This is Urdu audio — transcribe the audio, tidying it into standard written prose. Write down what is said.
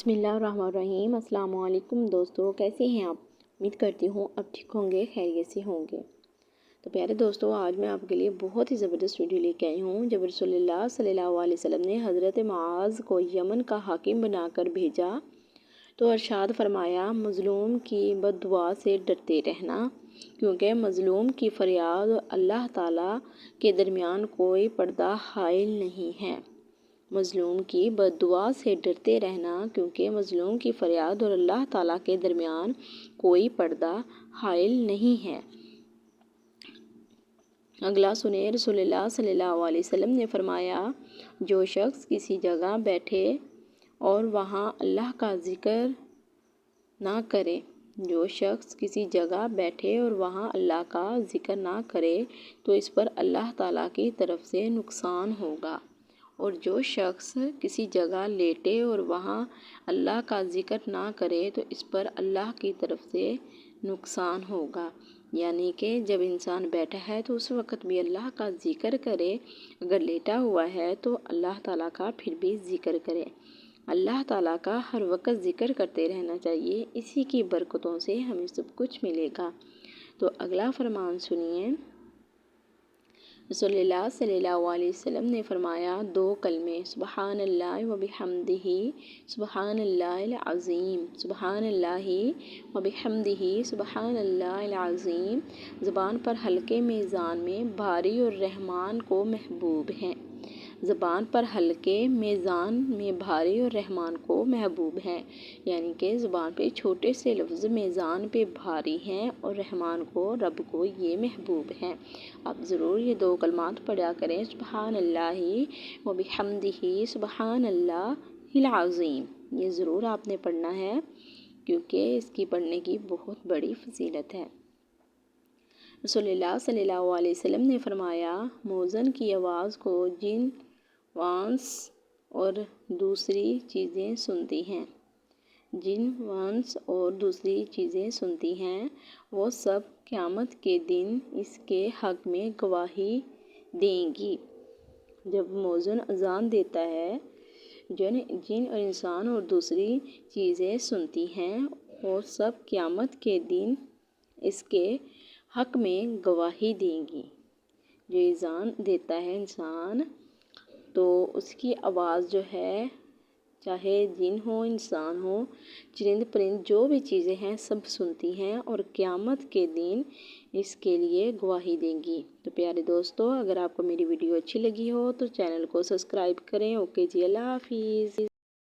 بسم اللہ الرحمن الرحیم۔ السلام علیکم دوستو، کیسے ہیں آپ؟ امید کرتی ہوں اب ٹھیک ہوں گے، خیریت سے ہوں گے۔ تو پیارے دوستو، آج میں آپ کے لیے بہت ہی زبردست ویڈیو لے کے آئی ہوں۔ جب رسول اللہ صلی اللہ علیہ وسلم نے حضرت معاذ کو یمن کا حاکم بنا کر بھیجا تو ارشاد فرمایا، مظلوم کی بد دعا سے ڈرتے رہنا، کیونکہ مظلوم کی فریاد اور اللہ تعالیٰ کے درمیان کوئی پردہ حائل نہیں ہے۔ مظلوم کی بد دعا سے ڈرتے رہنا، کیونکہ مظلوم کی فریاد اور اللہ تعالیٰ کے درمیان کوئی پردہ حائل نہیں ہے۔ اگلا سنیں، رسول اللہ صلی اللہ علیہ وسلم نے فرمایا، جو شخص کسی جگہ بیٹھے اور وہاں اللہ کا ذکر نہ کرے اللہ کا ذکر نہ کرے تو اس پر اللہ تعالیٰ کی طرف سے نقصان ہوگا، اور جو شخص کسی جگہ لیٹے اور وہاں اللہ کا ذکر نہ کرے تو اس پر اللہ کی طرف سے نقصان ہوگا۔ یعنی کہ جب انسان بیٹھا ہے تو اس وقت بھی اللہ کا ذکر کرے، اگر لیٹا ہوا ہے تو اللہ تعالیٰ کا پھر بھی ذکر کرے۔ اللہ تعالیٰ کا ہر وقت ذکر کرتے رہنا چاہیے، اسی کی برکتوں سے ہمیں سب کچھ ملے گا۔ تو اگلا فرمان سنیے، رسول اللہ صلی اللہ علیہ وسلم نے فرمایا، 2 کلمے، سبحان اللہ و بحمدہ، سبحان اللہ العظیم، سبحان اللہ و بحمدہ، سبحان اللہ العظیم، زبان پر ہلکے میزان میں بھاری اور رحمان کو محبوب ہیں۔ زبان پر ہلکے میزان میں بھاری اور رحمان کو محبوب ہیں، یعنی کہ زبان پہ چھوٹے سے لفظ میزان پہ بھاری ہیں اور رحمان کو، رب کو یہ محبوب ہیں۔ آپ ضرور یہ 2 کلمات پڑھا کریں، سبحان اللہ و بحمدہ، سبحان اللہ العظیم۔ یہ ضرور آپ نے پڑھنا ہے، کیونکہ اس کی پڑھنے کی بہت بڑی فضیلت ہے۔ رسول اللہ صلی اللہ علیہ وسلم نے فرمایا، موذن کی آواز کو جن وانس اور دوسری چیزیں سنتی ہیں وہ سب قیامت کے دن اس کے حق میں گواہی دیں گی۔ جب موذن اذان دیتا ہے، جن اور انسان اور دوسری چیزیں سنتی ہیں وہ سب قیامت کے دن اس کے حق میں گواہی دیں گی۔ جو اذان دیتا ہے انسان تو اس کی آواز جو ہے، چاہے جن ہو انسان ہو، چرند پرند جو بھی چیزیں ہیں سب سنتی ہیں اور قیامت کے دن اس کے لیے گواہی دیں گی۔ تو پیارے دوستو، اگر آپ کو میری ویڈیو اچھی لگی ہو تو چینل کو سبسکرائب کریں۔ اوکے جی، اللہ حافظ۔